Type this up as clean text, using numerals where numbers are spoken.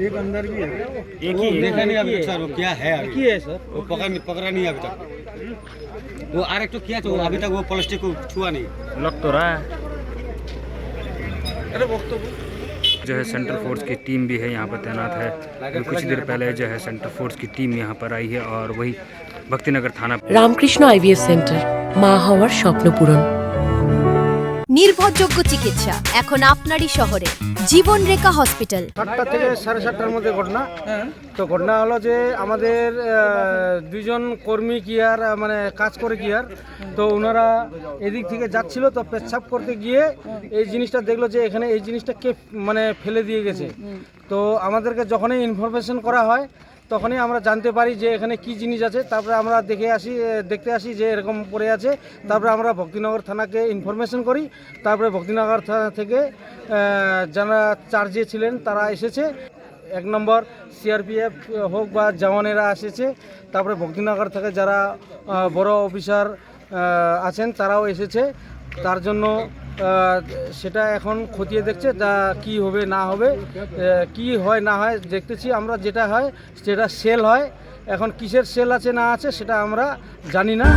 एक अंदर भी है। एक ही देखा नहीं अभी तक सर, वो क्या है अभी? ही है सर। वो पकड़ा नहीं अभी तक। वो आरेख तो किया तो अभी तक वो प्लास्टिक को छुआ नहीं। लग तो रहा है। अरे वक्त तो जो है सेंट्रल फोर्स की टीम भी है यहाँ पर तैनात है। अभी कुछ देर पहले जो है सेंट्रल फोर्स की टीम यहाँ पर आई है और वही भक्तिनगर थाना। রামকৃষ্ণ আইভিএফ সেন্টার, মা হওয়ার স্বপ্ন পূরণ। নির্ভরযোগ্য চিকিৎসা এখন আপনারই শহরে, জীবন রেখা হসপিটাল। 7টা থেকে 7:30টার মধ্যে ঘটনা। তো ঘটনা হলো যে আমাদের দুজন কর্মী কিয়ার মানে কাজ করে কিয়ার, তো ওনারা এদিক থেকে যাচ্ছিল, তো পেচ্ছাপ করতে গিয়ে এই জিনিসটা দেখলো যে এখানে এই জিনিসটা কে মানে ফেলে দিয়ে গেছে। তো আমাদেরকে যখনই ইনফরমেশন করা হয় তখনই আমরা জানতে পারি যে এখানে কি জিনিস আছে। তারপরে আমরা দেখতে আসি যে এরকম পড়ে আছে। তারপরে আমরা ভক্তিনগর থানাকে ইনফরমেশন করি। তারপরে ভক্তিনগর থানা থেকে যারা চার্জে ছিলেন তারা এসেছে। 1 নম্বর সিআরপিএফ হোক বা জওয়ানেরা এসেছে। তারপরে ভক্তিনগর থেকে যারা বড় অফিসার আছেন তারাও এসেছে। তার জন্য সেটা এখন খতিয়ে দেখছে যা কি হবে না হবে, কি হয় না হয় দেখতেছি আমরা। যেটা হয় সেটা সেল হয়, এখন কিসের সেল আছে না আছে সেটা আমরা জানি না।